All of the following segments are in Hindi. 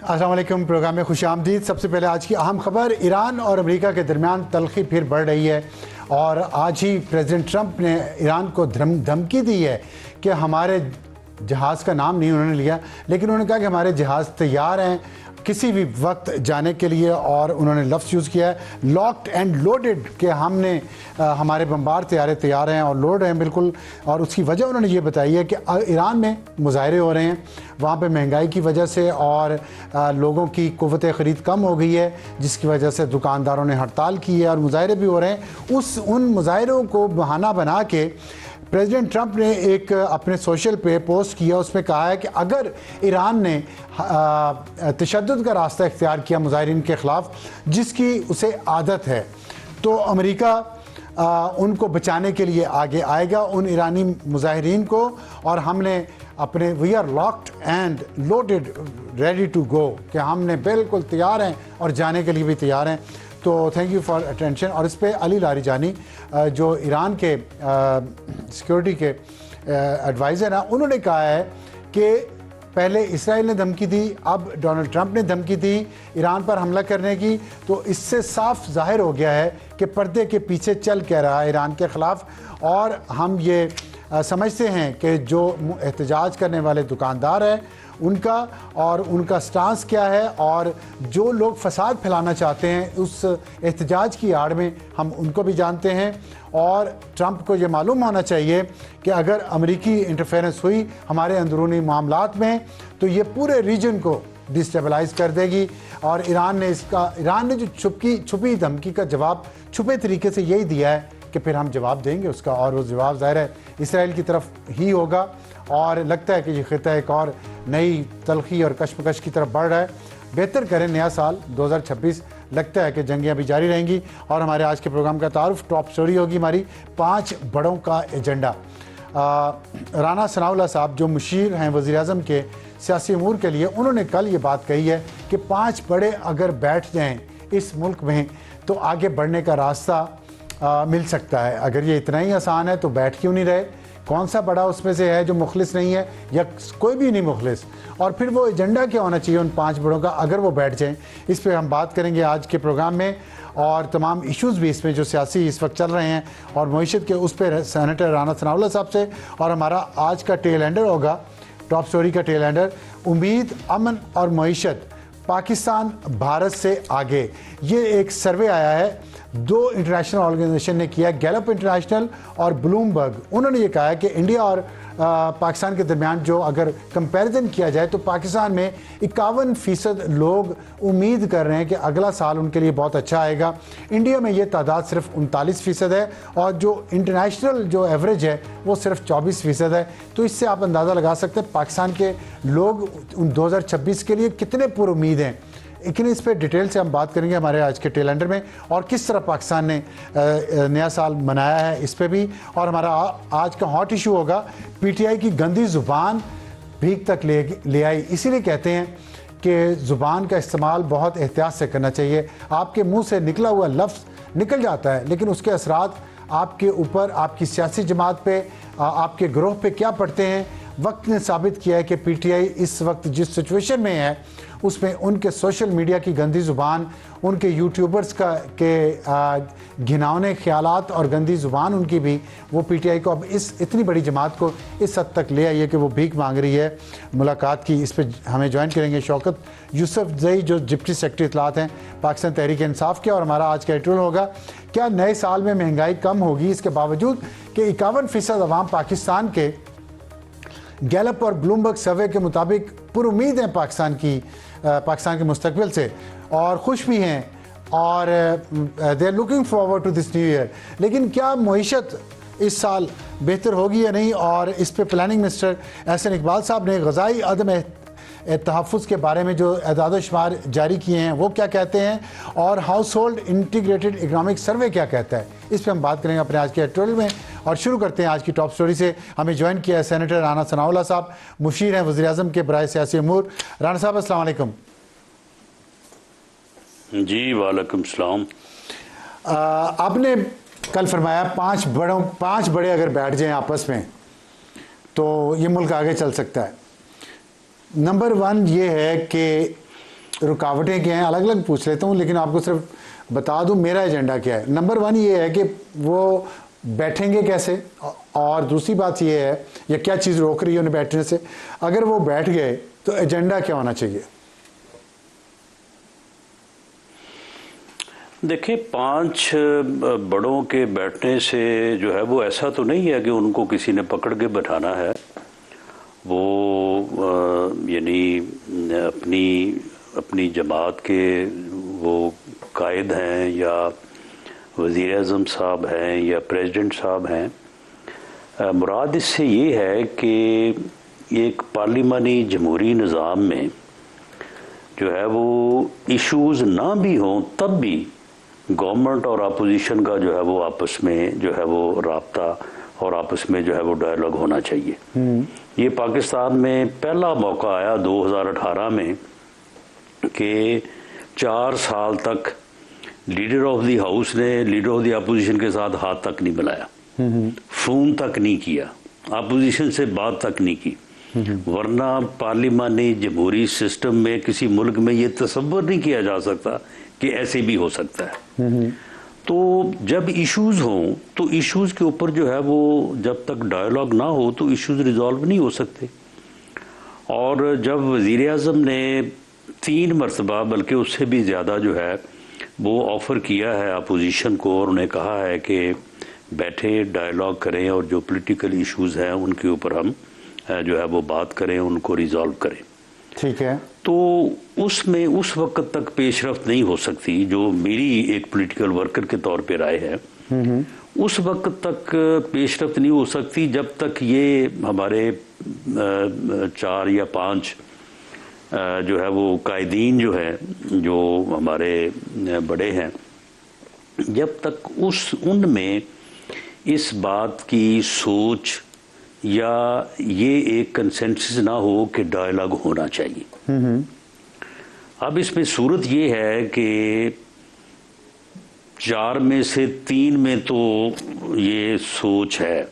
अस्सलाम वालेकुम। प्रोग्राम में खुशामदीद। सबसे पहले आज की अहम खबर, ईरान और अमेरिका के दरमियान तल्खी फिर बढ़ रही है और आज ही प्रेसिडेंट ट्रंप ने ईरान को धमकी दी है कि हमारे जहाज़ का नाम नहीं उन्होंने लिया, लेकिन उन्होंने कहा कि हमारे जहाज़ तैयार हैं किसी भी वक्त जाने के लिए, और उन्होंने लफ्ज़ यूज़ किया है लॉक्ड एंड लोडेड कि हमने हमारे बम्बार तैयारे तैयार हैं और लोड हैं बिल्कुल। और उसकी वजह उन्होंने ये बताई है कि ईरान में मुजाहरे हो रहे हैं वहाँ पे महंगाई की वजह से, और लोगों की क़ुव्वत ख़रीद कम हो गई है जिसकी वजह से दुकानदारों ने हड़ताल की है और मुजाहरे भी हो रहे हैं। उन मुजाहरों को बहाना बना के प्रेसिडेंट ट्रंप ने एक अपने सोशल पे पोस्ट किया, उसमें कहा है कि अगर ईरान ने तशद्दुद का रास्ता इख्तियार किया मुजाहिरीन के ख़िलाफ़ जिसकी उसे आदत है, तो अमेरिका उनको बचाने के लिए आगे आएगा उन ईरानी मुजाहिरीन को। और हमने अपने we are locked and loaded ready to go कि हमने बिल्कुल तैयार हैं और जाने के लिए भी तैयार हैं। तो थैंक यू फॉर अटेंशन। और इस पर अली लारीजानी जो ईरान के सिक्योरिटी के एडवाइज़र हैं, उन्होंने कहा है कि पहले इसराइल ने धमकी दी, अब डोनाल्ड ट्रंप ने धमकी दी ईरान पर हमला करने की, तो इससे साफ जाहिर हो गया है कि पर्दे के पीछे चल क्या रहा है ईरान के ख़िलाफ़। और हम ये समझते हैं कि जो एहतजाज करने वाले दुकानदार हैं उनका और उनका स्टांस क्या है, और जो लोग फसाद फैलाना चाहते हैं उस एहतजाज की आड़ में हम उनको भी जानते हैं। और ट्रंप को ये मालूम होना चाहिए कि अगर अमेरिकी इंटरफेरेंस हुई हमारे अंदरूनी मामलात में तो ये पूरे रीजन को डिस्टेबलाइज कर देगी। और ईरान ने जो छुपी धमकी का जवाब छुपे तरीके से यही दिया है कि फिर हम जवाब देंगे उसका, और वो जवाब ज़ाहिर है इसराइल की तरफ ही होगा। और लगता है कि ये खिता एक और नई तलखी और कशमकश की तरफ बढ़ रहा है। बेहतर करें नया साल 2026, लगता है कि जंगें अभी जारी रहेंगी। और हमारे आज के प्रोग्राम का तारुफ टॉप स्टोरी होगी हमारी 5 बड़ों का एजेंडा। राना सनाउल्लाह साहब जो मुशीर हैं वज़ीर-ए-आज़म के सियासी अमूर के लिए, उन्होंने कल ये बात कही है कि 5 बड़े अगर बैठ जाएँ इस मुल्क में तो आगे बढ़ने का रास्ता मिल सकता है। अगर ये इतना ही आसान है तो बैठ क्यों नहीं रहे? कौन सा बड़ा उसमें से है जो मुखलिस नहीं है या कोई भी नहीं मुखलिस? और फिर वो एजेंडा क्या होना चाहिए उन 5 बड़ों का अगर वो बैठ जाएं? इस पे हम बात करेंगे आज के प्रोग्राम में, और तमाम इश्यूज़ भी इसमें जो सियासी इस वक्त चल रहे हैं और मईशत के उस पर सेनेटर राना सनाउल्लाह साहब से। और हमारा आज का टेल एंडर होगा, टॉप स्टोरी का टेल एंडर, उम्मीद, अमन और मईशत पाकिस्तान भारत से आगे। ये एक सर्वे आया है 2 इंटरनेशनल ऑर्गेनाइजेशन ने किया, गैलप इंटरनेशनल और ब्लूमबर्ग। उन्होंने ये कहा है कि इंडिया और पाकिस्तान के दरमियान जो अगर कंपैरिजन किया जाए तो पाकिस्तान में 51% लोग उम्मीद कर रहे हैं कि अगला साल उनके लिए बहुत अच्छा आएगा। इंडिया में ये तादाद सिर्फ 39% है और जो इंटरनेशनल जो एवरेज है वो सिर्फ 24% है। तो इससे आप अंदाज़ा लगा सकते हैं पाकिस्तान के लोग 2026 के लिए कितने पुरुम्मीद हैं। लेकिन इस पर डिटेल से हम बात करेंगे हमारे आज के टेल एंडर में, और किस तरह पाकिस्तान ने नया साल मनाया है इस पे भी। और हमारा आज का हॉट इशू होगा पीटीआई की गंदी ज़ुबान भीख तक ले आई। इसीलिए कहते हैं कि ज़ुबान का इस्तेमाल बहुत एहतियात से करना चाहिए। आपके मुंह से निकला हुआ लफ्ज़ निकल जाता है लेकिन उसके असरात आपके ऊपर, आपकी सियासी जमात पे, आपके ग्रोह पे क्या पड़ते हैं। वक्त ने साबित किया है कि पीटीआई इस वक्त जिस सिचुएशन में है उसमें उनके सोशल मीडिया की गंदी ज़ुबान, उनके यूट्यूबर्स के घिनौने ख्यालात और गंदी ज़ुबान उनकी भी, वो पीटीआई को अब इतनी बड़ी जमात को इस हद तक ले आई है कि वो भीख मांग रही है मुलाकात की। इस पर हमें ज्वाइन करेंगे शौकत यूसुफजई जो डिप्टी सेक्रेटरी इत्तलात हैं पाकिस्तान तहरीक इंसाफ के। और हमारा आज का एडिटोरियल होगा क्या नए साल में महंगाई कम होगी इसके बावजूद कि 51% अवाम पाकिस्तान के गैलप और ब्लूमबर्ग सर्वे के मुताबिक पुरुम्मीद हैं पाकिस्तान के मुस्तकबिल से और खुश भी हैं, और they are looking forward to this new year. लेकिन क्या मईशत इस साल बेहतर होगी या नहीं? और इस पे प्लानिंग मिनिस्टर एहसन इकबाल साहब ने ग़ज़ाई अदम तहफ़्फ़ुज़ के बारे में जो एदाद शुमार जारी किए हैं वो क्या कहते हैं, और हाउस होल्ड इंटीग्रेटेड इकनॉमिक सर्वे क्या कहता है, इस पर हम बात करेंगे अपने आज के एडिटोरियल में। और शुरू करते हैं आज की टॉप स्टोरी से। हमें ज्वाइन किया है सेनेटर राना सनाउल्लाह साहब, मुशीर हैं वज़ीर-ए-आज़म के बराए सियासी अमूर। राना साहब अस्सलाम वालेकुम। जी वालेकुम सलाम। आपने कल फरमाया 5 बड़े अगर बैठ जाएं आपस में तो ये मुल्क आगे चल सकता है। नंबर 1 ये है कि रुकावटें क्या हैं अलग अलग पूछ लेता हूँ, लेकिन आपको सिर्फ बता दूं मेरा एजेंडा क्या है। नंबर 1 ये है कि वो बैठेंगे कैसे, और दूसरी बात ये है या क्या चीज़ रोक रही है उन्हें बैठने से। अगर वो बैठ गए तो एजेंडा क्या होना चाहिए? देखिए, 5 बड़ों के बैठने से जो है वो ऐसा तो नहीं है कि उनको किसी ने पकड़ के बैठाना है। वो यानी अपनी जमात के वो कायद हैं या वज़ीर आज़म साहब हैं या प्रेसिडेंट साहब हैं। मुराद इससे ये है कि एक पार्लिमानी जमहूरी निज़ाम में जो है वो इश्यूज़ ना भी हों तब भी गवर्नमेंट और अपोजिशन का जो है वो आपस में जो है वो राब्ता और आपस में जो है वो डायलॉग होना चाहिए। ये पाकिस्तान में पहला मौका आया 2018 में कि 4 साल तक लीडर ऑफ द हाउस ने लीडर ऑफ द अपोजिशन के साथ हाथ तक नहीं मिलाया, फ़ोन तक नहीं किया, अपोजिशन से बात तक नहीं की। वरना पार्लिमानी जमहूरी सिस्टम में किसी मुल्क में ये तसव्वुर नहीं किया जा सकता कि ऐसे भी हो सकता है। तो जब इश्यूज़ हों तो इश्यूज़ के ऊपर जो है वो जब तक डायलॉग ना हो तो इश्यूज़ रिजॉल्व नहीं हो सकते। और जब वज़ीर आज़म ने 3 मरतबा बल्कि उससे भी ज़्यादा जो है वो ऑफ़र किया है अपोजिशन को और उन्हें कहा है कि बैठे डायलॉग करें और जो पॉलिटिकल इश्यूज़ हैं उनके ऊपर हम जो है वो बात करें, उनको रिजॉल्व करें, ठीक है, तो उसमें उस वक्त तक पेशरफ्त नहीं हो सकती, जो मेरी एक पॉलिटिकल वर्कर के तौर पे राय है। उस वक्त तक पेशरफ्त नहीं हो सकती जब तक ये हमारे 4 या 5 जो है वो कायदीन जो है जो हमारे बड़े हैं, जब तक उनमें इस बात की सोच या ये एक कंसेंसस ना हो कि डायलॉग होना चाहिए। अब इसमें सूरत ये है कि 4 में से 3 में तो ये सोच है।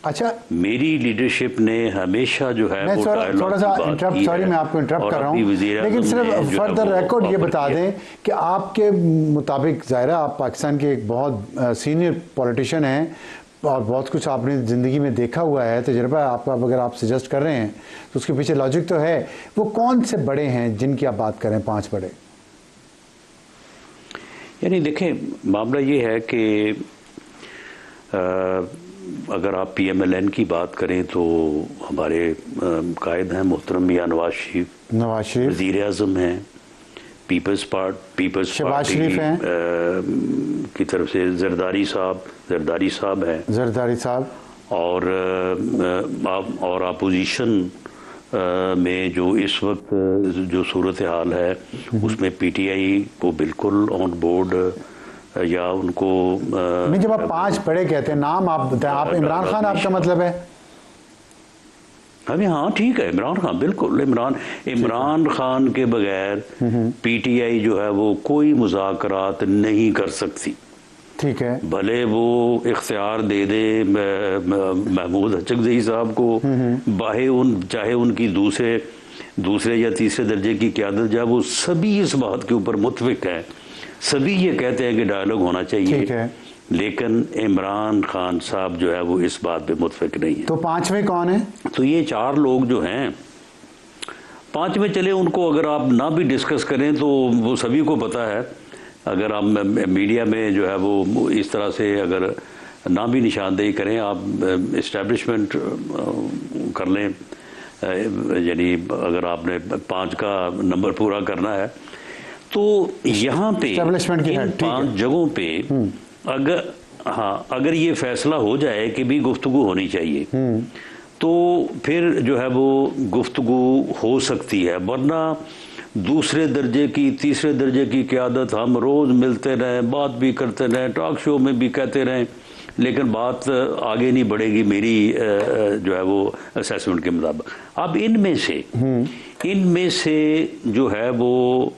अच्छा, मेरी लीडरशिप ने हमेशा जो है वो थोड़ा सा इंटरप्ट, सॉरी मैं आपको इंटरप्ट कर रहा हूँ, लेकिन सिर्फ फर्दर रिकॉर्ड ये बता दें कि आपके मुताबिक ज़ाहिरा आप पाकिस्तान के एक बहुत सीनियर पॉलिटिशियन हैं और बहुत कुछ आपने ज़िंदगी में देखा हुआ है, तजुर्बा आपका, अगर आप सजेस्ट कर रहे हैं तो उसके पीछे लॉजिक तो है। वो कौन से बड़े हैं जिनकी आप बात करें, 5 बड़े? यानी देखें, मामला ये है कि अगर आप PMLN की बात करें तो हमारे कायद हैं मोहतरम मियां नवाज शरीफ, वज़ीर आज़म हैं, पीपल्स पार्टी की तरफ से जरदारी साहब हैं, और अपोजिशन में जो इस वक्त जो सूरत हाल है उसमें PTI को बिल्कुल ऑन बोर्ड या उनको नहीं। जब आप 5 बड़े कहते हैं, नाम आप बताएं, आप इमरान खान आपका मतलब है? अभी हाँ ठीक है, इमरान खान, बिल्कुल इमरान खान के बगैर PTI जो है वो कोई मुज़ाकरात नहीं कर सकती। ठीक है, भले वो इख्तियार दे दे महमूद हचकज़ई साहब को, चाहे उनकी दूसरे या तीसरे दर्जे की क़यादत जाए, वो सभी इस बात के ऊपर मुत्तफ़िक़ हैं, सभी ये कहते हैं कि डायलॉग होना चाहिए। ठीक है, लेकिन इमरान खान साहब जो है वो इस बात पे मुत्तफ़िक़ नहीं है। तो 5वें कौन है? तो ये 4 लोग जो हैं, 5वें चले उनको अगर आप ना भी डिस्कस करें तो वो सभी को पता है। अगर आप मीडिया में जो है वो इस तरह से अगर ना भी निशानदेही करें, आप इस्टेब्लिशमेंट कर लें, यानी अगर आपने 5 का नंबर पूरा करना है तो यहाँ पे इन 5 जगहों पे अगर ये फैसला हो जाए कि भी गुफ्तगू होनी चाहिए तो फिर जो है वो गुफ्तगू हो सकती है। वरना दूसरे दर्जे की, तीसरे दर्जे की क़यादत हम रोज़ मिलते रहें, बात भी करते रहें, टॉक शो में भी कहते रहें, लेकिन बात आगे नहीं बढ़ेगी मेरी जो है वो असेसमेंट के मुताबिक। अब इनमें से जो है वो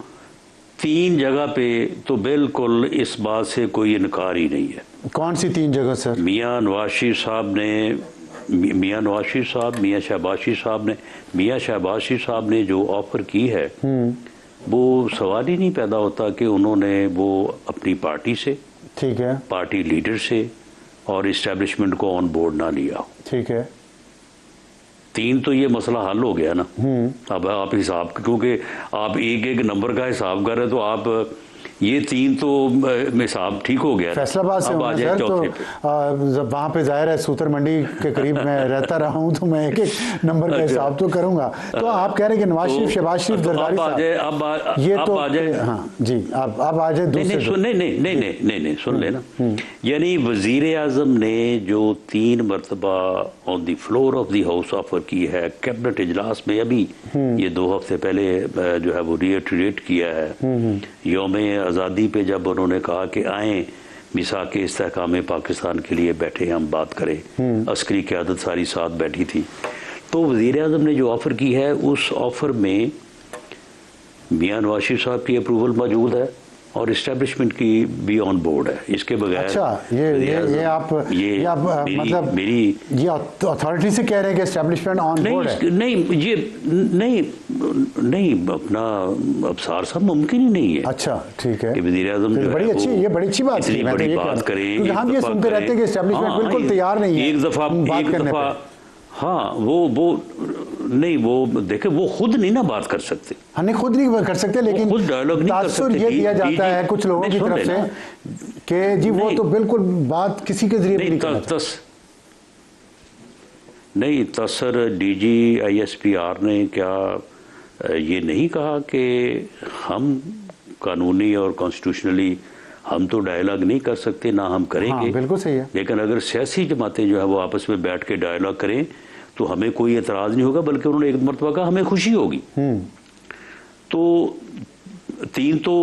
3 जगह पे तो बिल्कुल इस बात से कोई इनकार ही नहीं है। कौन सी 3 जगह सर? मियां नवाज शरीफ साहब, मियां शहबाज शरीफ साहब ने जो ऑफर की है वो सवाल ही नहीं पैदा होता कि उन्होंने वो अपनी पार्टी से, ठीक है, पार्टी लीडर से और इस्टेब्लिशमेंट को ऑन बोर्ड ना लिया। ठीक है, 3 तो ये मसला हल हो गया ना। अब आप हिसाब, क्योंकि आप एक एक नंबर का हिसाब कर रहे हैं, तो आप ये 3 तो हिसाब ठीक हो गया। फैसलाबाद से हूँ सर, तो वहाँ पे जाहिर है सूतर मंडी के करीब मैं रहता रहा हूँ, तो मैं एक एक नंबर का हिसाब तो करूँगा। तो आप कह रहे हैं कि नवाज शरीफ, शहबाज शरीफ, जरदारी साहब, ये तो हाँ जी, आप आ जाए दूसरे। नहीं, सुन लेना। यानी वजीर आजम ने जो 3 मरतबा on the floor of the house offer की है, कैबिनेट इजलास में अभी ये 2 हफ्ते पहले जो है वो रिएटरेट किया है, यौम आज़ादी पे जब उन्होंने कहा कि आए मिसाक इस्तेहकाम पाकिस्तान के लिए बैठे, हम बात करें, अस्करी क़यादत सारी साथ बैठी थी, तो वज़ीर आज़म ने जो ऑफ़र की है उस ऑफ़र में मियां नवाज शरीफ साहब की अप्रूवल मौजूद है और इस्टेब्लिशमेंट की भी ऑन बोर्ड है। इसके बगैर अच्छा, ये आप मतलब मेरी ये अथॉरिटी से कह रहे हैं कि एस्टेब्लिशमेंट ऑन बोर्ड है? नहीं, अपना अफसार साहब मुमकिन ही नहीं है। अच्छा, ठीक है, कि वज़ीर आज़म ये बड़ी अच्छी बात है। मैं बड़ी बात करें, हम ये सुनते रहते हैं कि एस्टेब्लिशमेंट बिल्कुल तैयार नहीं है एक दफा हाँ, वो नहीं, वो देखे, वो खुद नहीं ना बात कर सकते। हाँ, नहीं, खुद नहीं कर सकते, लेकिन खुद डायलॉग नहीं कर सकते। ये दिया जाता है कुछ लोगों की तरफ से कि जी वो तो बिल्कुल बात किसी के जरिए नहीं करता। नहीं, तसर डीजी ISPR ने क्या ये नहीं कहा कि हम कानूनी और कॉन्स्टिट्यूशनली हम तो डायलॉग नहीं कर सकते, ना हम करेंगे। हाँ, बिल्कुल सही है। लेकिन अगर सियासी जमातें जो है वो आपस में बैठ के डायलॉग करें तो हमें कोई एतराज़ नहीं होगा, बल्कि उन्होंने एक मरतबा कहा हमें खुशी होगी। तो 3 तो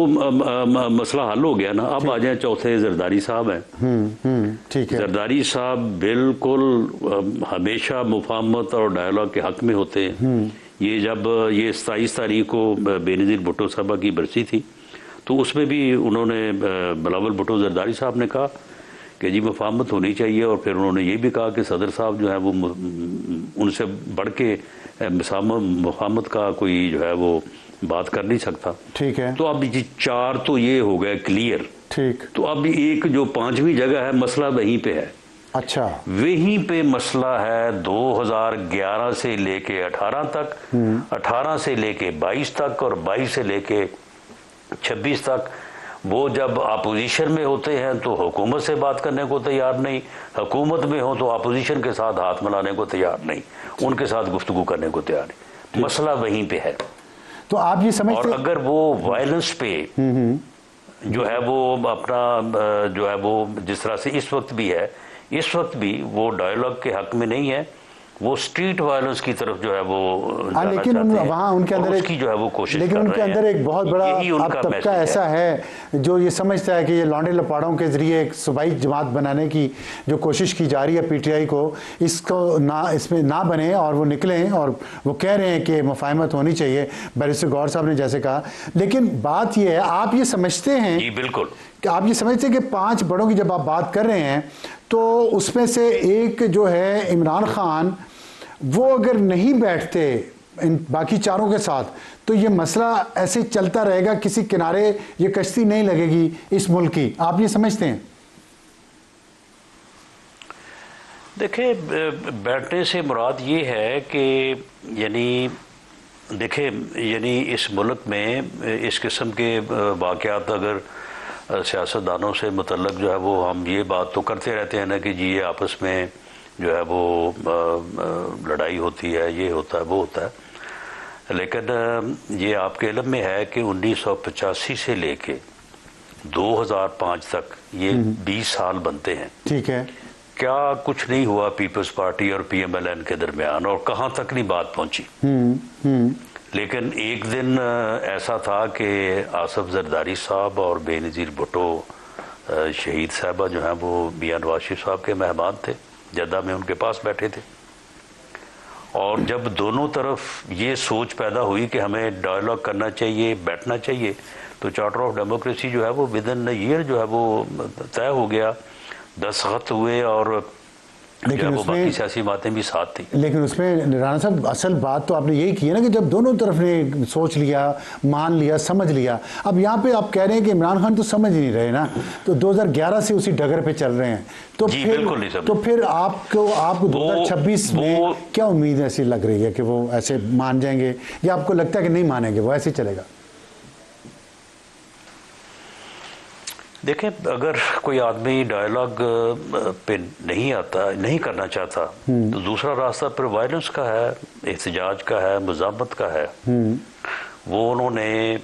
मसला हल हो गया ना। अब आ जाए चौथे, जरदारी साहब हैं। ठीक है, जरदारी साहब बिल्कुल हमेशा मुफाहमत और डायलॉग के हक में होते हैं। ये जब ये 27 तारीख को बेनज़ीर भुट्टो साहबा की बरसी थी, तो उसमें भी उन्होंने बिलावल भुट्टो जरदारी साहब ने कहा कि जी मुफाहमत होनी चाहिए, और फिर उन्होंने ये भी कहा कि सदर साहब जो है वो उनसे बढ़ के मुफाहमत का कोई जो है वो बात कर नहीं सकता। ठीक है, तो अब जी 4 तो ये हो गए क्लियर। ठीक, तो अब एक जो 5वीं जगह है, मसला वहीं पे है। अच्छा, वहीं पे मसला है 2011 से लेके 18 तक, 18 से लेके 22 तक और 22 से लेके 26 तक। वो जब अपोजिशन में होते हैं तो हुकूमत से बात करने को तैयार नहीं, हुकूमत में हो तो अपोजिशन के साथ हाथ मिलाने को तैयार नहीं, उनके साथ गुफ्तगू करने को तैयार नहीं। मसला वहीं पे है। तो आप ये समझते, और अगर वो वायलेंस पे जो है वो अपना जो है वो जिस तरह से इस वक्त भी है, इस वक्त भी वो डायलॉग के हक में नहीं है, वो स्ट्रीट वायलेंस की तरफ जो है वो लेकिन वहाँ उनके अंदर उसकी जो है वो कोशिश, लेकिन उनके अंदर एक बहुत बड़ा अब तबका ऐसा है जो ये समझता है कि ये लौंडे लपाड़ों के जरिए एक सूबाई जमात बनाने की जो कोशिश की जा रही है PTI को, इसको ना इसमें ना बने और वो निकलें, और वो कह रहे हैं कि मुफाहमत होनी चाहिए, बैरिस्टर गौहर साहब ने जैसे कहा। लेकिन बात ये है, आप ये समझते हैं, जी बिल्कुल, कि आप ये समझते हैं कि 5 बड़ों की जब आप बात कर रहे हैं तो उसमें से एक जो है इमरान खान, वो अगर नहीं बैठते इन बाकी 4 के साथ तो ये मसला ऐसे चलता रहेगा, किसी किनारे ये कश्ती नहीं लगेगी इस मुल्क की। आप ये समझते हैं? देखिए, बैठने से मुराद ये है कि यानी देखें, यानी इस मुल्क में इस किस्म के वाक़यात अगर सियासतदानों से मुतल्लक जो है वो हम ये बात तो करते रहते हैं ना कि जी ये आपस में जो है वो लड़ाई होती है, ये होता है, वो होता है। लेकिन ये आपके इल्म में है कि 1985 से लेके 2005 तक ये 20 साल बनते हैं। ठीक है, क्या कुछ नहीं हुआ पीपल्स पार्टी और PMLN के दरमियान, और कहाँ तक नहीं बात पहुंची। लेकिन एक दिन ऐसा था कि आसफ जरदारी साहब और बेनज़ीर भुट्टो शहीद साहबा जो हैं वो मियां नवाज शरीफ साहब के मेहमान थे, जद्दा में उनके पास बैठे थे, और जब दोनों तरफ ये सोच पैदा हुई कि हमें डायलॉग करना चाहिए, बैठना चाहिए, तो चार्टर ऑफ डेमोक्रेसी जो है वो विद इन ईयर जो है वो तय हो गया, दस्तखत हुए, और लेकिन वो बाकी उसमें सियासी बातें भी साथ थी। लेकिन उसमें राणा साहब असल बात तो आपने यही की है ना कि जब दोनों तरफ ने सोच लिया, मान लिया, समझ लिया, अब यहाँ पे आप कह रहे हैं कि इमरान खान तो समझ ही नहीं रहे ना, तो 2011 से उसी डगर पे चल रहे हैं, तो जी, फिर बिल्कुल नहीं समझ। तो फिर आपको 2026 में क्या उम्मीद ऐसी लग रही है कि वो ऐसे मान जाएंगे, या आपको लगता है कि नहीं मानेंगे, वो ऐसे ही चलेगा? देखें, अगर कोई आदमी डायलॉग पे नहीं आता, नहीं करना चाहता, तो दूसरा रास्ता फिर वायलेंस का है, एहतजाज का है, मज़ामत का है। वो उन्होंने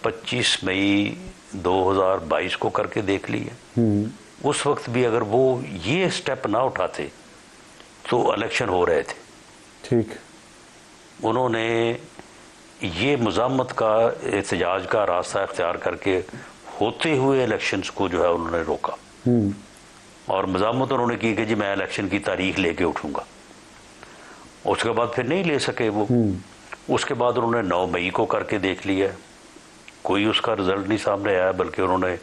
25 मई 2022 को करके देख ली है। उस वक्त भी अगर वो ये स्टेप ना उठाते तो इलेक्शन हो रहे थे। ठीक। उन्होंने ये मज़ामत का, एहतजाज का रास्ता इख्तियार करके होते हुए इलेक्शंस को जो है उन्होंने रोका, और मज़ामत उन्होंने की कि जी मैं इलेक्शन की तारीख लेके उठूंगा। उसके बाद फिर नहीं ले सके वो। उसके बाद उन्होंने 9 मई को करके देख लिया, कोई उसका रिजल्ट नहीं सामने आया, बल्कि उन्होंने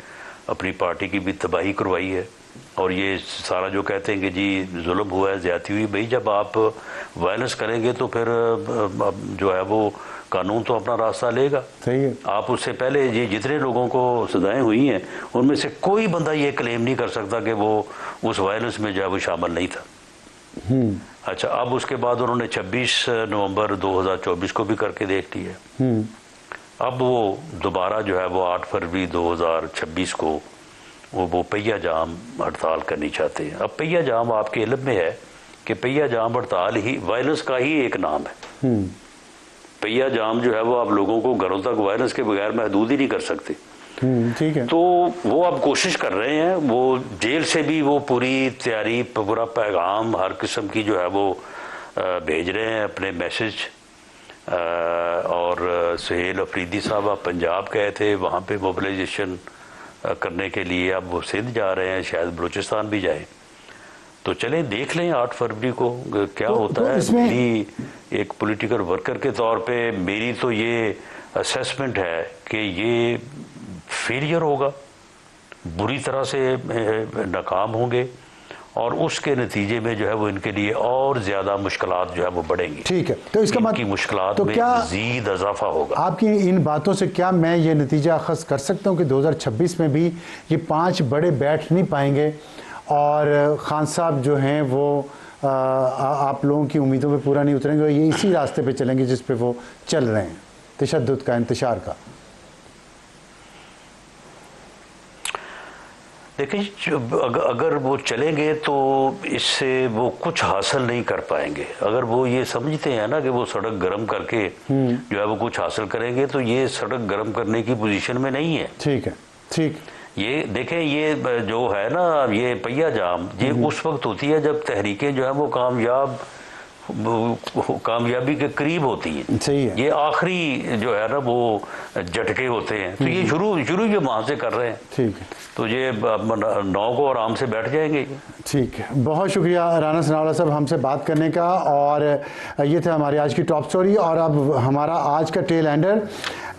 अपनी पार्टी की भी तबाही करवाई है। और ये सारा जो कहते हैं कि जी जुल्म हुआ है, ज़्यादती हुई, भाई जब आप वायलेंस करेंगे तो फिर जो है वो कानून तो अपना रास्ता लेगा। सही है। आप उससे पहले ये जितने लोगों को सजाएं हुई हैं उनमें से कोई बंदा ये क्लेम नहीं कर सकता कि वो उस वायलेंस में जो है वो शामिल नहीं था। अच्छा, अब उसके बाद उन्होंने 26 नवंबर 2024 को भी करके देख लिया। अब वो दोबारा जो है वो 8 फरवरी 2026 को वो पहिया जाम हड़ताल करनी चाहते हैं। अब पहिया जाम आपके इल्म में है कि पहिया जाम हड़ताल ही वायलेंस का ही एक नाम है। पहिया जाम जो है वो आप लोगों को घरों तक वायलेंस के बगैर महदूद ही नहीं कर सकते। ठीक है। तो वो अब कोशिश कर रहे हैं, वो जेल से भी वो पूरी तैयारी, पूरा पैगाम हर किस्म की जो है वो भेज रहे हैं अपने मैसेज। और सुहेल अफरीदी साहब आप पंजाब गए थे, वहाँ पे मोबिलाइजेशन करने के लिए, अब वो सिंध जा रहे हैं, शायद बलूचिस्तान भी जाए। तो चलें देख लें 8 फरवरी को क्या होता है। मेरी एक पॉलिटिकल वर्कर के तौर पे मेरी तो ये असेसमेंट है कि ये फेलियर होगा, बुरी तरह से नाकाम होंगे, और उसके नतीजे में जो है वो इनके लिए और ज़्यादा मुश्किलात जो है वो बढ़ेंगी। ठीक है, तो इसका मतलब मुश्किलात तो में क्या मज़ीद इजाफा होगा? आपकी इन बातों से क्या मैं ये नतीजा अखज़ कर सकता हूँ कि 2026 में भी ये 5 बड़े बैठ नहीं पाएंगे, और खान साहब जो हैं वो आप लोगों की उम्मीदों पे पूरा नहीं उतरेंगे, और ये इसी रास्ते पे चलेंगे जिस पे वो चल रहे हैं, तशद्दुद का, इंतशार का? देखिए, अगर वो चलेंगे तो इससे वो कुछ हासिल नहीं कर पाएंगे। अगर वो ये समझते हैं ना कि वो सड़क गर्म करके जो है वो कुछ हासिल करेंगे, तो ये सड़क गर्म करने की पोजीशन में नहीं है। ठीक है, ठीक। ये देखें, ये जो है ना, ये पहिया जाम, ये उस वक्त होती है जब तहरीकें जो है वो कामयाबी के करीब होती है। सही है। ये आखिरी जो है ना वो झटके होते हैं, तो ये शुरू ये वहाँ से कर रहे हैं। ठीक है, तो ये 9 को आराम से बैठ जाएंगे। ठीक है, बहुत शुक्रिया राना सनाउल्लाह साहब हमसे बात करने का, और ये था हमारी आज की टॉप स्टोरी। और अब हमारा आज का टेल एंडर,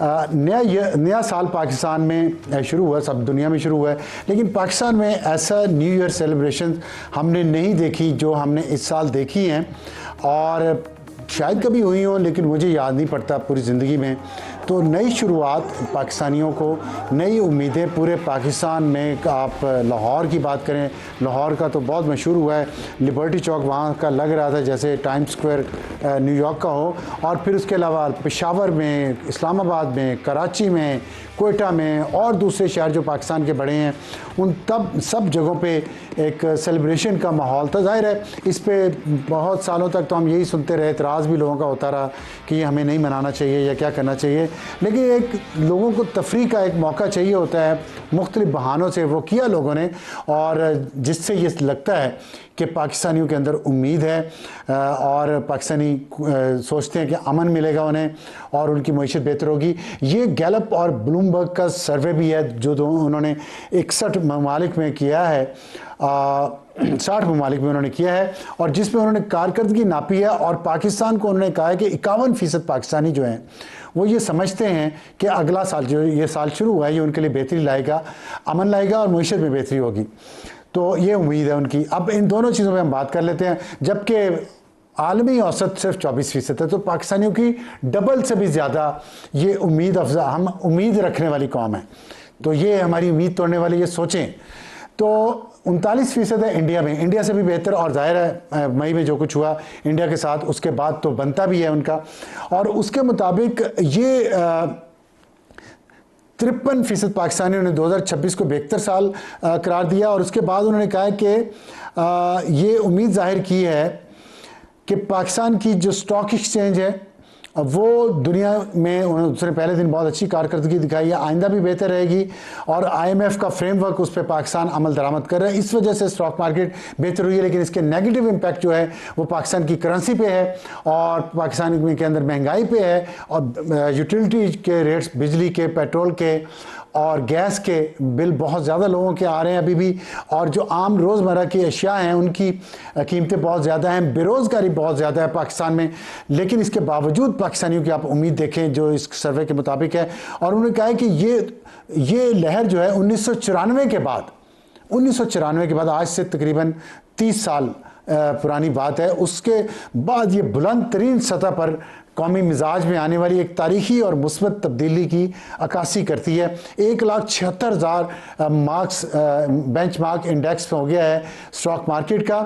नया साल पाकिस्तान में शुरू हुआ, सब दुनिया में शुरू हुआ है, लेकिन पाकिस्तान में ऐसा न्यू ईयर सेलिब्रेशन हमने नहीं देखी जो हमने इस साल देखी हैं, और शायद कभी हुई हो, लेकिन मुझे याद नहीं पड़ता पूरी ज़िंदगी में। तो नई शुरुआत पाकिस्तानियों को, नई उम्मीदें पूरे पाकिस्तान में। आप लाहौर की बात करें, लाहौर का तो बहुत मशहूर हुआ है, लिबर्टी चौक वहाँ का लग रहा था जैसे टाइम स्क्वायर न्यूयॉर्क का हो। और फिर उसके अलावा पेशावर में, इस्लामाबाद में, कराची में, कोयटा में और दूसरे शहर जो पाकिस्तान के बड़े हैं, उन तब सब जगहों पे एक सेलिब्रेशन का माहौल था। ज़ाहिर है इस पे बहुत सालों तक तो हम यही सुनते रहे, एतराज़ भी लोगों का होता रहा कि ये हमें नहीं मनाना चाहिए या क्या करना चाहिए, लेकिन एक लोगों को तफरी का एक मौका चाहिए होता है, मुख्तलिफ बहानों से वो किया लोगों ने, और जिससे ये लगता है कि पाकिस्तानियों के अंदर उम्मीद है, और पाकिस्तानी सोचते हैं कि अमन मिलेगा उन्हें और उनकी मईशत बेहतर होगी। ये गैलप और ब्लूमबर्ग का सर्वे भी है जो उन्होंने 61 ममालिक में किया है, 60 ममालिक में उन्होंने किया है, और जिसमें उन्होंने कारकर्दगी नापी है। और पाकिस्तान को उन्होंने कहा है कि 51% पाकिस्तानी जो हैं वो ये समझते हैं कि अगला साल जो ये साल शुरू हुआ है ये उनके लिए बेहतरी लाएगा, अमन लाएगा और मईशत में बेहतरी होगी। तो ये उम्मीद है उनकी। अब इन दोनों चीज़ों पे हम बात कर लेते हैं। जबकि आलमी औसत सिर्फ 24% है, तो पाकिस्तानियों की डबल से भी ज़्यादा ये उम्मीद अफजा, हम उम्मीद रखने वाली कौम है। तो ये हमारी उम्मीद तोड़ने वाली ये सोचें तो 39% है इंडिया में, इंडिया से भी बेहतर। और जाहिर है मई में जो कुछ हुआ इंडिया के साथ, उसके बाद तो बनता भी है उनका। और उसके मुताबिक ये 53% पाकिस्तानियों ने 2026 को बेहतर साल करार दिया। और उसके बाद उन्होंने कहा कि ये उम्मीद जाहिर की है कि पाकिस्तान की जो स्टॉक एक्सचेंज है वो दुनिया में उसने पहले दिन बहुत अच्छी कारकर्दगी दिखाई है, आइंदा भी बेहतर रहेगी। और IMF का फ्रेमवर्क उस पर पाकिस्तान अमल दरामद कर रहा है, इस वजह से स्टॉक मार्केट बेहतर हुई है। लेकिन इसके नेगेटिव इम्पैक्ट जो है वो पाकिस्तान की करेंसी पे है और पाकिस्तान के अंदर महंगाई पे है और यूटिलिटी के रेट्स, बिजली के, पेट्रोल के और गैस के बिल बहुत ज़्यादा लोगों के आ रहे हैं अभी भी। और जो आम रोज़मर्रा की अशिया हैं उनकी कीमतें बहुत ज़्यादा हैं, बेरोज़गारी बहुत ज़्यादा है पाकिस्तान में। लेकिन इसके बावजूद पाकिस्तानियों की आप उम्मीद देखें जो इस सर्वे के मुताबिक है। और उन्होंने कहा है कि ये लहर जो है 1994 के बाद आज से तकरीबन 30 साल पुरानी बात है, उसके बाद ये बुलंद तरीन सतह पर कौमी मिजाज में आने वाली एक तारीखी और मुस्बत तब्दीली की अक्कासी करती है। 1,76,000 मार्क्स बेंचमार्क इंडेक्स हो गया है स्टॉक मार्केट का।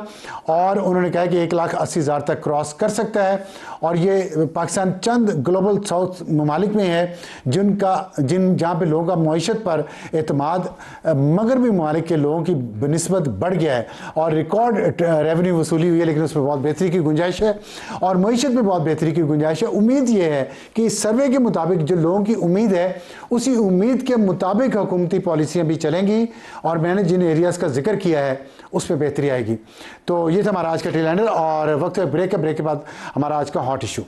और उन्होंने कहा कि 1,80,000 तक क्रॉस कर सकता है। और ये पाकिस्तान चंद ग्लोबल साउथ ममालिक में है जहाँ पे लोगों का मईशत पर एतमाद मगरबी ममालिक के लोगों की बनिस्बत बढ़ गया है और रिकॉर्ड रेवेन्यू वसूली हुई है। लेकिन उसमें बहुत बेहतरी की गुंजाइश है और मईशत में बहुत बेहतरी की गुंजाइश है। उम्मीद ये है कि इस सर्वे के मुताबिक जो लोगों की उम्मीद है उसी उम्मीद के मुताबिक हुकूमती पॉलिसियां भी चलेंगी और मैंने जिन एरियाज़ का जिक्र किया है उस पर बेहतरी आएगी। तो ये था हमारा आज का टेलैंडर और वक्त है ब्रेक के बाद हमारा आज का हॉट इशू।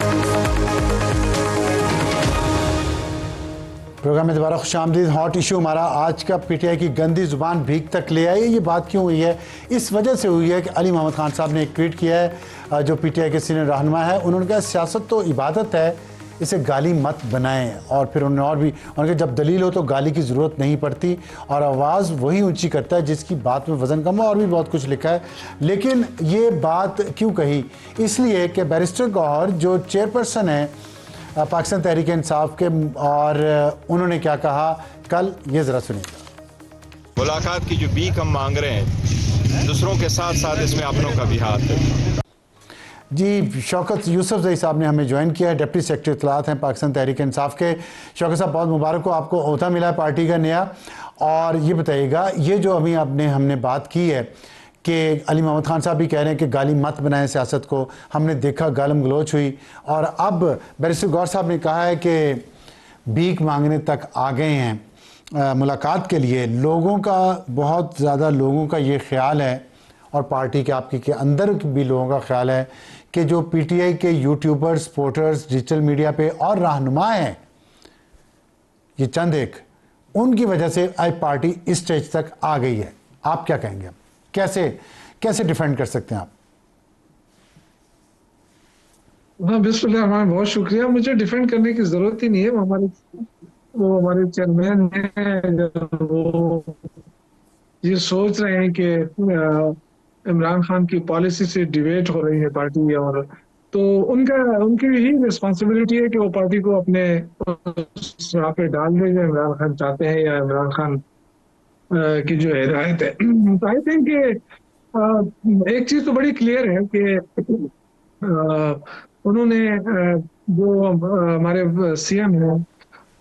प्रोग्राम में दोबारा खुशामदीद। हॉट इशू हमारा आज का PTI की गंदी जुबान भीख तक ले आई। ये बात क्यों हुई है? इस वजह से हुई है कि अली मोहम्मद खान साहब ने एक ट्वीट किया है, जो PTI के सीनियर रहनुमा है। उन्होंने कहा सियासत तो इबादत है, इसे गाली मत बनाएं। और फिर उन्होंने जब दलील हो तो गाली की ज़रूरत नहीं पड़ती और आवाज़ वही ऊंची करता है जिसकी बात में वज़न कम हो। और भी बहुत कुछ लिखा है। लेकिन ये बात क्यों कही? इसलिए कि बैरिस्टर गौहर जो चेयरपर्सन है पाकिस्तान तहरीक इंसाफ के, और उन्होंने क्या कहा कल, ये ज़रा सुनिए। मुलाकात की जो भीख हम मांग रहे हैं, दूसरों के साथ साथ इसमें अपनों का भी हाथ है। जी, शौकत यूसुफजई साहब ने हमें ज्वाइन किया है, डिप्टी सेक्रेटरी इत्तलात हैं पाकिस्तान तहरीक इंसाफ के। शौकत साहब बहुत मुबारक हो, आपको ओहदा मिला है पार्टी का नया। और ये बताइएगा, ये जो अभी हमने बात की है कि अली मोहम्मद खान साहब भी कह रहे हैं कि गाली मत बनाएं सियासत को, हमने देखा गालम गलोच हुई। और अब बैरिस्टर गौर साहब ने कहा है कि भीख मांगने तक आ गए हैं मुलाकात के लिए। लोगों का, बहुत ज़्यादा लोगों का ये ख्याल है और पार्टी के आपके के अंदर भी लोगों का ख्याल है कि जो PTI के यूट्यूबर्स, स्पोर्टर्स, डिजिटल मीडिया पे और रहनुमा हैं, ये चंद एक, उनकी वजह से आज पार्टी इस स्टेज तक आ गई है। आप क्या कहेंगे? कैसे डिफेंड कर सकते हैं आप? हाँ, बिस्मिल्लाह, बहुत शुक्रिया। मुझे डिफेंड करने की जरूरत ही नहीं है। वो हमारे चेयरमैन हैं, वो ये सोच रहे हैं कि इमरान खान की पॉलिसी से डिबेट हो रही है पार्टी, और तो उनकी ही रिस्पॉन्सिबिलिटी है कि वो पार्टी को अपने राह पे डाल दे जो इमरान खान चाहते हैं या इमरान खान की जो हिदायत है। तो आई थिंक एक चीज तो बड़ी क्लियर है कि उन्होंने जो हमारे CM हैं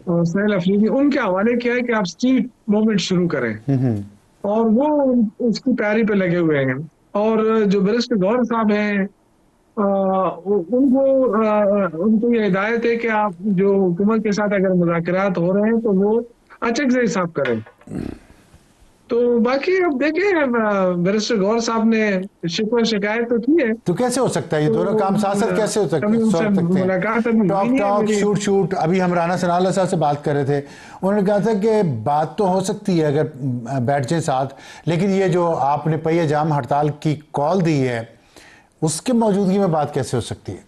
सुहेल अफरीदी, उनके हवाले किया है कि आप स्ट्रीट मूवमेंट शुरू करें, और वो उसकी तैयारी पे लगे हुए हैं। और जो बैरिस्टर गौहर साहब हैं, उनको ये हिदायत है कि आप जो हुकूमत के साथ अगर मुज़ाकरात हो रहे हैं तो वो अचक से हिसाब करें। तो बाकी अब देखें, बैरिस्टर गौहर साहब ने शिकायत तो की है। तो कैसे हो सकता है ये दोनों काम साथ साथ कैसे हो सकते हैं? Talk shoot. अभी हम राना सनाउल्लाह साहब से बात कर रहे थे, उन्होंने कहा था कि बात तो हो सकती है अगर बैठ जाए साथ, लेकिन ये जो आपने पहिया जाम हड़ताल की कॉल दी है उसके मौजूदगी में बात कैसे हो सकती है?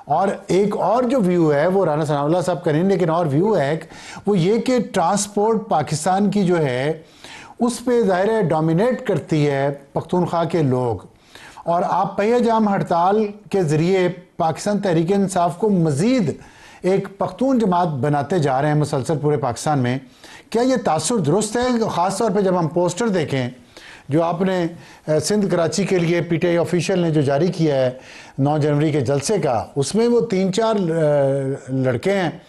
और एक और जो व्यू है वो राना सनाउल्लाह साहब का नहीं, लेकिन और व्यू है वो ये कि ट्रांसपोर्ट पाकिस्तान की जो है उस पे ज़ाहिर है डोमिनेट करती है पख्तूनख्वा के लोग, और आप पहिया जाम हड़ताल के ज़रिए पाकिस्तान तहरीक इंसाफ को मज़ीद एक पख्तून जमात बनाते जा रहे हैं मुसलसल पूरे पाकिस्तान में। क्या ये तासुर दुरुस्त है? ख़ास तौर पे जब हम पोस्टर देखें जो आपने सिंध कराची के लिए पीटीआई ऑफिशियल ने जो जारी किया है 9 जनवरी के जलसे का, उसमें वो 3-4 लड़के हैं,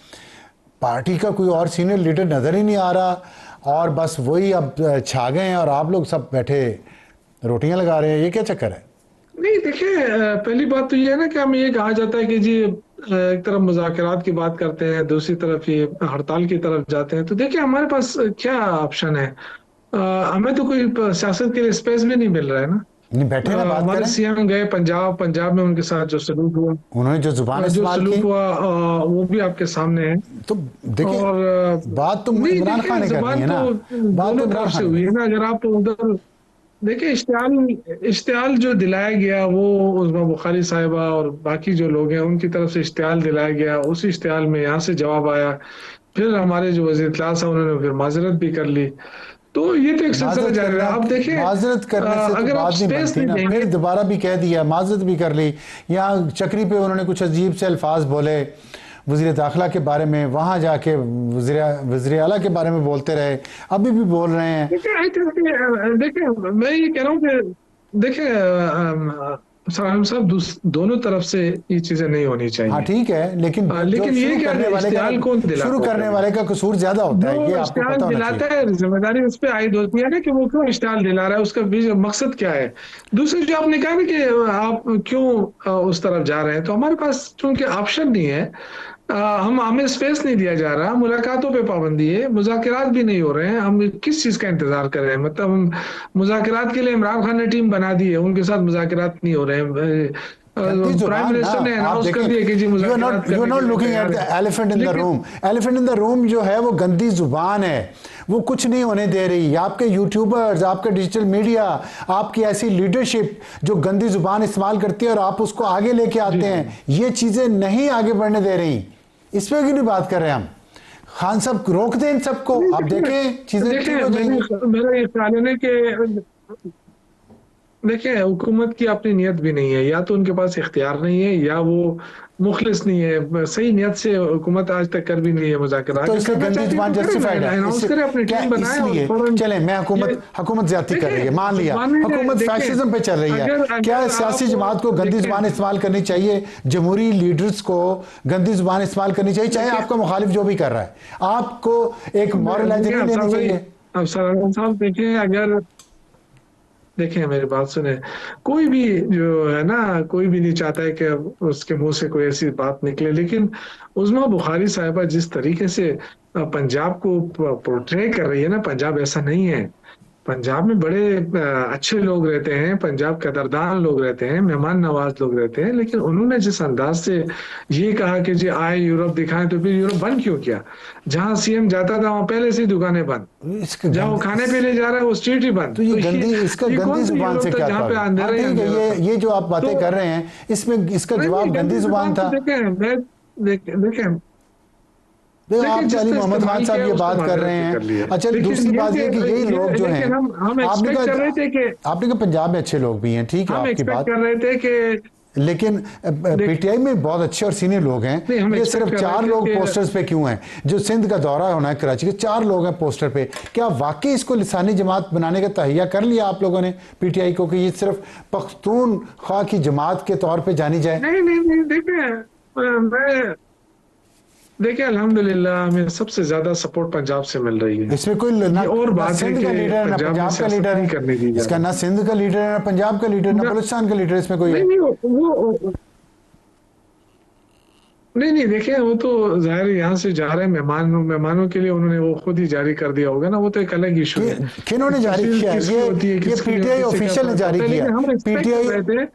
पार्टी का कोई और सीनियर लीडर नज़र ही नहीं आ रहा, और बस वही अब छा गए हैं और आप लोग सब बैठे रोटियां लगा रहे हैं। ये क्या चक्कर है? नहीं देखिए, पहली बात तो ये है ना कि हमें ये कहा जाता है कि जी एक तरफ मुज़ाकरात की बात करते हैं, दूसरी तरफ ये हड़ताल की तरफ जाते हैं। तो देखिए हमारे पास क्या ऑप्शन है? हमें तो कोई सियासत के लिए स्पेस भी नहीं मिल रहा है ना। नहीं बैठे ना, बात हमारे करें। सीएम गए पंजाब में उनके साथ जो सलूक हुआ, उन्होंने जो जुबान इस्तेमाल की वो भी आपके सामने है। तो देखिए, और बात तो नहीं, इमरान खान ने देखिए, करनी है ना, तो बात तो दोनों इमरान तरफ से खान हुई ने। है ना। अगर आप उधर देखिए, इश्तियाल जो दिलाया गया वो उस्मा बुखारी साहिबा और बाकी जो लोग हैं उनकी तरफ से इश्तियाल दिलाया गया, उस इश्तियाल में यहाँ से जवाब आया, फिर हमारे जो वज़ीर इत्तला साहब उन्होंने फिर माजरत भी कर ली। तो ये तो एक सिलसिला जारी है। आप देखिए, माजरत करने से तो अगर आप बात नहीं स्पेस बनती ना, नहीं फिर देंगे, दोबारा भी कह दिया, माजरत भी कर ली। यहाँ चक्री पे उन्होंने कुछ अजीब से अल्फाज बोले वज़ीर दाखिला के बारे में, वहाँ जाके वज़ीर आला के बारे में बोलते रहे, अभी भी बोल रहे हैं। देखिए मैं ये कह रहा हूँ कि देखिए साहब दोनों तरफ से ये चीजें नहीं होनी चाहिए। हाँ ठीक है, लेकिन लेकिन ये क्या शुरू करने वाले का कसूर ज्यादा होता है, ये आपको पता होना चाहिए। दिलाता है, जिम्मेदारी उस पर आयद होती है ना कि वो क्यों इश्तिहाल दिला रहा है, उसका मकसद क्या है। दूसरी जो आपने कहा ना कि आप क्यों उस तरफ जा रहे हैं, तो हमारे पास चूंकि ऑप्शन नहीं है, हमें स्पेस नहीं दिया जा रहा, मुलाकातों पे पाबंदी है, मुज़ाकरात भी नहीं हो रहे हैं, हम किस चीज का इंतजार कर रहे हैं? मतलब हम मुज़ाकरात के लिए इमरान खान ने टीम बना दी है, उनके साथ मुज़ाकरात नहीं हो रहे हैं। प्राइम मिनिस्टर ने अनाउंस कर दिया कि जी मुज़ाकरात you are not looking at the elephant in the room. Elephant in the room जो है वो गंदी जुबान है, वो कुछ नहीं होने दे रही। आपके यूट्यूबर्स, आपके डिजिटल मीडिया, आपकी ऐसी लीडरशिप जो गंदी जुबान इस्तेमाल करती है और आप उसको आगे लेके आते हैं, ये चीजें नहीं आगे बढ़ने दे रही। इस पे क्यों नहीं बात कर रहे हैं हम? खान साहब रोक दें इन सबको, आप देखें चीजें ठीक हो जाएंगी। मेरा ये ख्याल है कि देखिए हुकूमत की अपनी नियत भी नहीं है, या तो उनके पास इख्तियार नहीं है या वो मुखलिस नहीं है। सही नियत से हुकूमत आज तक कर भी नहीं है मुज़ाकरात। तो इससे गंदी जुबान जस्टिफाइड है, इसलिए चले मैं हुकूमत ज्यादती कर रही है, मान लिया हुकूमत फैशिज्म पे चल रही है, क्या सियासी जमात को गंदी जुबान इस्तेमाल करनी चाहिए? जमहूरी लीडर्स को गंदी जुबान इस्तेमाल करनी चाहिए, चाहे आपका मुखालिफ जो भी कर रहा है, आपको एक मॉरलाइजर लेनी चाहिए। अब साहब देखिए, अगर देखें मेरी बात सुने, कोई भी जो है ना, कोई भी नहीं चाहता है कि उसके मुंह से कोई ऐसी बात निकले, लेकिन उस्मा बुखारी साहिबा जिस तरीके से पंजाब को पोर्ट्रे कर रही है ना, पंजाब ऐसा नहीं है। पंजाब में बड़े अच्छे लोग रहते हैं, पंजाब कदरदान लोग रहते हैं, मेहमान नवाज लोग रहते हैं, लेकिन उन्होंने जिस अंदाज से ये कहा कि जी आए यूरोप दिखाएं, तो फिर यूरोप बंद क्यों किया? जहां सीएम जाता था वहां पहले से दुकानें बंद, जहां वो खाने पीने जा रहा है वो स्ट्रीट ही बंद। तो ये गंदी, इसका गंदी जुबान से क्या था? ये जो आप बातें कर रहे हैं, इसमें इसका जवाब गंदी जुबान था। देखें आप अली मोहम्मद खान साहब ये बात कर रहे हैं। अच्छा, दूसरी बात ये कि यही लोग जो हैं, आपने कहा पंजाब में अच्छे लोग भी हैं, ठीक है आपकी बात कर रहे थे कि, लेकिन पीटीआई में बहुत अच्छे और सीनियर लोग हैं। ये सिर्फ 4 लोग पोस्टर्स पे क्यों हैं? जो सिंध का दौरा होना है कराची के, 4 लोग हैं पोस्टर पे। क्या वाकई इसको लिसानी जमात बनाने का तहिया कर लिया आप लोगों ने पीटीआई को, कि ये सिर्फ पख्तूनख्वा की जमात के तौर पे जानी जाए? नहीं, देखिए अल्हम्दुलिल्लाह हमें सबसे ज्यादा सपोर्ट पंजाब से मिल रही है। इसमें कोई और बात सिंध का लीडर है ना पंजाब का लीडर है, इसका ना सिंध का लीडर है ना पंजाब का लीडर ना बलूचिस्तान का लीडर, इसमें कोई नहीं देखिए, वो तो जाहिर यहाँ से जा रहे हैं मेहमानों के लिए, उन्होंने वो खुद ही जारी कर दिया होगा ना, वो तो एक अलग इशू है। किन्होंने जारी किया? ये पीटीआई ऑफिशियल ने जारी किया,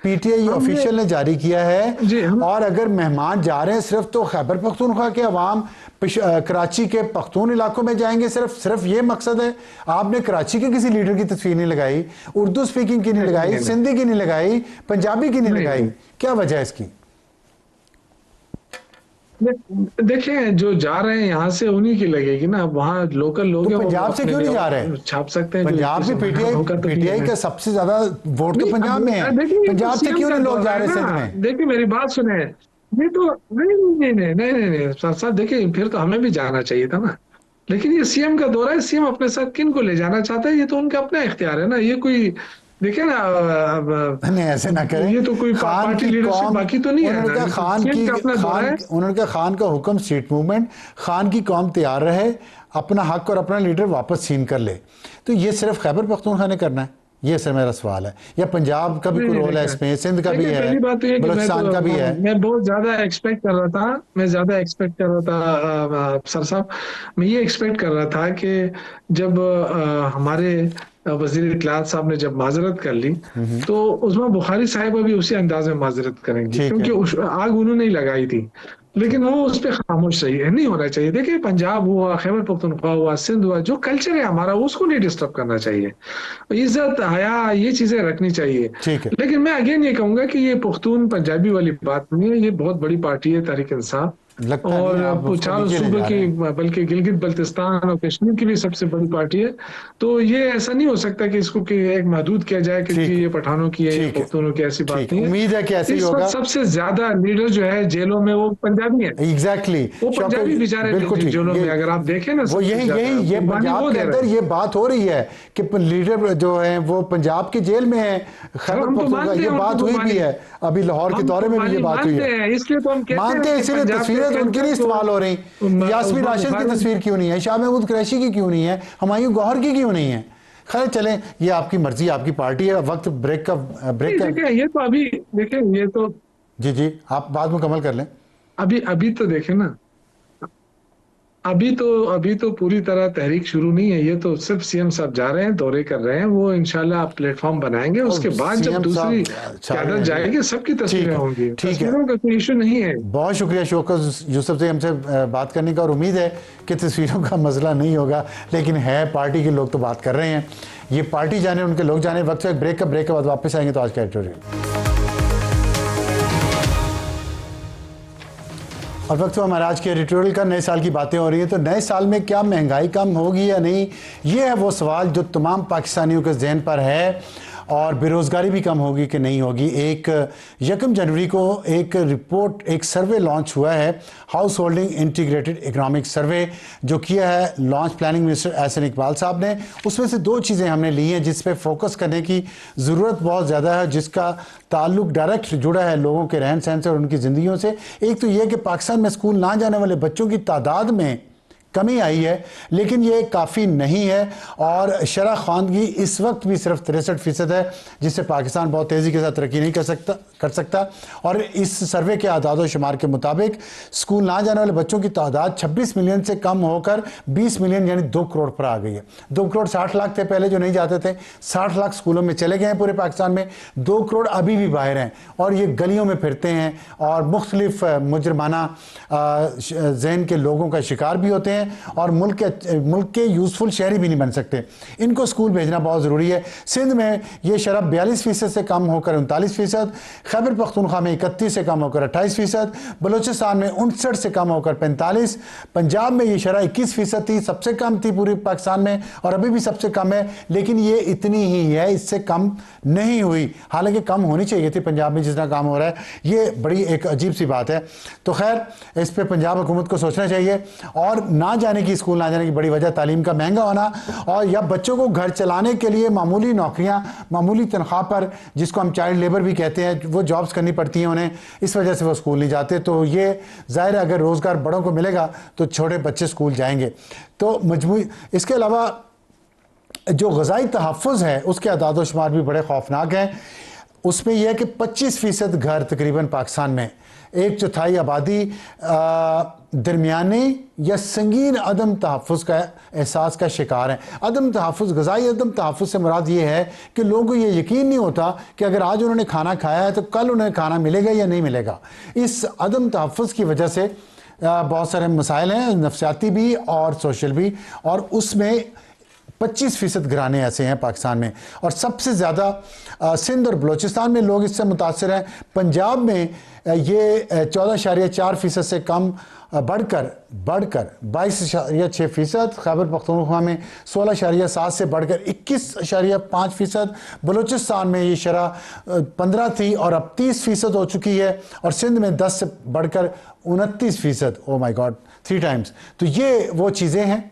पीटीआई ऑफिशियल ने जारी किया है। और अगर मेहमान जा रहे हैं सिर्फ, तो खैबर पख्तूनख्वा के अवाम कराची के पख्तून इलाकों में जाएंगे, सिर्फ ये मकसद है? आपने कराची के किसी लीडर की तस्वीर नहीं लगाई, उर्दू स्पीकिंग की नहीं लगाई, सिंधी की नहीं लगाई, पंजाबी की नहीं लगाई, क्या वजह है इसकी? देखिए जो जा रहे हैं यहाँ से उन्हीं की लगेगी ना, वहाँ लोकल लोग तो हैं वो पंजाब से अपने क्यों नहीं लिए जा रहे? छाप सकते हैं जो पंजाब भी पीटीआई होगा तो नहीं पीटीआई है। का सबसे ज्यादा वोट तो नहीं, पंजाब में है, देखिए ये तो पंजाब से सीएम क्यों का नहीं लोग दौरा जा है रहे सिंध ना, में? देखिए मेरी बात सुने, ये तो नहीं नहीं नहीं नहीं नहीं नहीं सर साहब, देखिए फिर तो हमें भी जाना चाहिए था ना, लेकिन ये सीएम का दौरा है, सीएम अपने साथ किन को ले जाना चाहता है ये तो उनका अपना इख्तियार है ना, ये कोई देखिए ना नहीं ऐसे ना करें। ये तो कोई खान पार्टी की लीडरशिप कौम, बाकी तो नहीं है उन्होंने ना, कहा खान सीएम की का अपना दौरा है। उन्होंने कहा खान का हुक्म स्ट्रीट मूवमेंट, खान की कौम तैयार रहे, अपना हक और अपना लीडर वापस छीन कर ले। तो ये सिर्फ खैबर पख्तूनख्वा ने करना है? ये सर मेरा सवाल है। या पंजाब का भी नहीं कोई नहीं रोल है देखा, इसमें, सिंध का भी देखिए है, पहली बात तो ये कि बलूचिस्तान का भी है? मैं बहुत ज्यादा एक्सपेक्ट कर रहा था, मैं ज्यादा एक्सपेक्ट कर रहा था सर साहब, मैं ये एक्सपेक्ट कर रहा था कि जब हमारे वजीर इत्तलात साहब ने जब माजरत कर ली तो उस्मा बुखारी साहिबा भी उसी अंदाज में माजरत करेंगी, ठीक है। क्योंकि आग उन्होंने ही लगाई थी, लेकिन वो उस पर खामोश रही है, नहीं होना चाहिए। देखिए पंजाब हुआ, खैबर पख्तूनख्वा हुआ, सिंध हुआ, जो कल्चर है हमारा उसको नहीं डिस्टर्ब करना चाहिए, इज्जत हया ये चीजें रखनी चाहिए। ठीक है। लेकिन मैं अगेन ये कहूंगा कि ये पुख्तून पंजाबी वाली बात नहीं है, ये बहुत बड़ी पार्टी है तहरीक इंसाफ, लगता नहीं आप और उसको चार नीचे ले सूबे जा की रहे हैं। बल्कि गिलगित बल्तिस्तान और कश्मीर की भी सबसे बड़ी पार्टी है, तो ये ऐसा नहीं हो सकता कि इसको कि एक महदूद किया जाए क्योंकि ठीक है। ये पठानों की है या ठीक है। पुख्तूनों की, ऐसी बात ठीक, नहीं है। उम्मीद है कि ऐसे ही इस वक्त होगा। सबसे ज्यादा लीडर जो है जेलों में वो पंजाबी है, एग्जैक्टली वो पंजाबी शौकत, बेचारे बिल्कुल ठीक। जेलों ये में अगर आप देखें ना वो सबसे यही ज्यादा यही ये कुर्बानी वो पंजाब के दे रहे अंदर हैं। ये बात हो रही है कि लीडर जो है वो पंजाब की जेल में है, खैबर हम तो पख्तूनख्वा, मानते ये हैं बात उनको हुई भी कुर्बानी, है, अभी लाहौर के हम दौरे में भी ये कुर्बानी बात हुई मानते है। हैं, इसलिए तो हम कहते मानते हैं हैं, कि इसीलिए पंजाब के तस्वीरें तो उनकी नहीं कैंसर इस्तेमाल हो रही। यास्मीन उस्मा राशिद की बुखारी, तस्वीर क्यों नहीं है, शाह महमूद कुरैशी की क्यों नहीं है, हुमायूं गौहर की क्यों नहीं है? खैर चलें, ये आपकी मर्जी, आपकी पार्टी है। वक्त ब्रेक का नहीं देखिए ये तो अभी, देखिए ये तो जी जी आप बात मुकम्मल कर लें। अभी अभी तो देखे ना, अभी तो पूरी तरह तहरीक शुरू नहीं है, ये तो सिर्फ सीएम साहब जा रहे हैं, दौरे कर रहे हैं, वो इंशाल्लाह प्लेटफॉर्म बनाएंगे, और उसके बाद जब सीएम दूसरी साहब क्यादत जाएगी सबकी तस्वीरें होंगी, ठीक है। तस्वीरों का कोई इशू नहीं है। बहुत शुक्रिया शौकत यूसुफ से हमसे बात करने का, और उम्मीद है कि तस्वीरों का मसला नहीं होगा, लेकिन है पार्टी के लोग तो बात कर रहे हैं, ये पार्टी जाने उनके लोग जाने। वक्त से ब्रेक के बाद वापस आएंगे तो आज का एडिटोरियल। और वक्त हमारे आज के एडिटोरियल का, नए साल की बातें हो रही हैं, तो नए साल में क्या महंगाई कम होगी या नहीं, ये है वो सवाल जो तमाम पाकिस्तानियों के जहन पर है, और बेरोज़गारी भी कम होगी कि नहीं होगी। 1 जनवरी को एक रिपोर्ट, एक सर्वे लॉन्च हुआ है, household integrated economic survey, जो किया है launch planning minister Ahsan Iqbal साहब ने। उसमें से 2 चीज़ें हमने ली हैं जिस पे फोकस करने की ज़रूरत बहुत ज़्यादा है, जिसका ताल्लुक डायरेक्ट जुड़ा है लोगों के रहन सहन से और उनकी ज़िंदगियों से। एक तो ये कि पाकिस्तान में स्कूल ना जाने वाले बच्चों की तादाद में कमी आई है, लेकिन ये काफ़ी नहीं है, और शरह ख्वानगी इस वक्त भी सिर्फ 63% है, जिससे पाकिस्तान बहुत तेज़ी के साथ तरक्की नहीं कर सकता। और इस सर्वे के आदाद व शुमार के मुताबिक स्कूल ना जाने वाले बच्चों की तादाद 26 मिलियन से कम होकर 20 मिलियन यानी 2 करोड़ पर आ गई है। 2 करोड़ 60 लाख थे पहले जो नहीं जाते थे, 60 लाख स्कूलों में चले गए हैं पूरे पाकिस्तान में, 2 करोड़ अभी भी बाहर हैं, और ये गलियों में फिरते हैं और मुख्तलिफ मुजरमाना जहन के लोगों का शिकार भी होते हैं, और मुल्क के यूज़फुल शहरी भी नहीं बन सकते। इनको स्कूल भेजना बहुत ज़रूरी है। सिंध में ये शरह 42% से कम होकर 39%, खैबर पख्तूनख्वा में 31 से कम होकर 28%, बलूचिस्तान में 59 से कम होकर 45%, पंजाब में ये शरह 21% थी, सबसे कम थी पूरे पाकिस्तान में, और अभी भी सबसे कम है, लेकिन ये इतनी ही है, इससे कम नहीं हुई। हालांकि कम होनी चाहिए थी पंजाब में जितना काम हो रहा है, ये बड़ी एक अजीब सी बात है। तो खैर इस पर पंजाब हुकूमत को सोचना चाहिए। और ना जाने की, स्कूल ना जाने की बड़ी वजह तालीम का महंगा होना, और या बच्चों को घर चलाने के लिए मामूली नौकरियां, मामूली तनख्वाह पर, जिसको हम चाइल्ड लेबर भी कहते हैं, वो जॉब्स करनी पड़ती हैं उन्हें, इस वजह से वो स्कूल नहीं जाते। तो ये ज़ाहिर है अगर रोज़गार बड़ों को मिलेगा तो छोटे बच्चे स्कूल जाएंगे। तो मजबूरी, इसके अलावा जो ग़िज़ाई तहफ़्फ़ुज़ है उसके अदाद व शुमार भी बड़े खौफनाक हैं। उसमें यह है कि 25% घर तकरीबन पाकिस्तान में, 1/4 आबादी दरमियाने या संगीन अदम तहफ़्फ़ुज़ का एहसास का शिकार है। अदम तहफ़्फ़ुज़, ग़िज़ाई अदम तहफ़्फ़ुज़ से मुराद ये है कि लोगों को ये यकीन नहीं होता कि अगर आज उन्होंने खाना खाया है तो कल उन्हें खाना मिलेगा या नहीं मिलेगा। इस अदम तहफ़्फ़ुज़ की वजह से बहुत सारे मसाइल हैं, नफ्सियाती भी और सोशल भी, और उसमें 25% घराने ऐसे हैं पाकिस्तान में, और सबसे ज़्यादा सिंध और बलूचिस्तान में लोग इससे मुतासर हैं। पंजाब में ये 14.4% से कम बढ़कर 22.6%, खैबर पख्तूनख्वा में 16.7 से बढ़कर 21.5%, बलूचिस्तान में ये शरह 15 थी और अब 30% हो चुकी है, और सिंध में 10 से बढ़कर 29%। Oh my God, 3 times. तो ये वो चीज़ें हैं,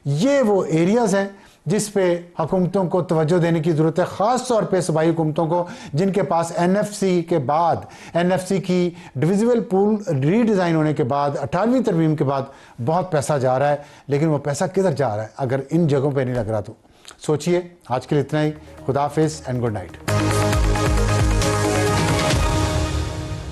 ये वो एरियाज़ हैं जिस पे हुकूमतों को तवज्जो देने की ज़रूरत है, ख़ास तौर पे सूबाई हुकूमतों को, जिनके पास एनएफसी के बाद, एनएफसी की डिविजिबल पूल रीडिज़ाइन होने के बाद, 18वीं तरमीम के बाद बहुत पैसा जा रहा है, लेकिन वो पैसा किधर जा रहा है अगर इन जगहों पे नहीं लग रहा तो। सोचिए। आज के लिए इतना ही। खुदा हाफिज़ एंड गुड नाइट।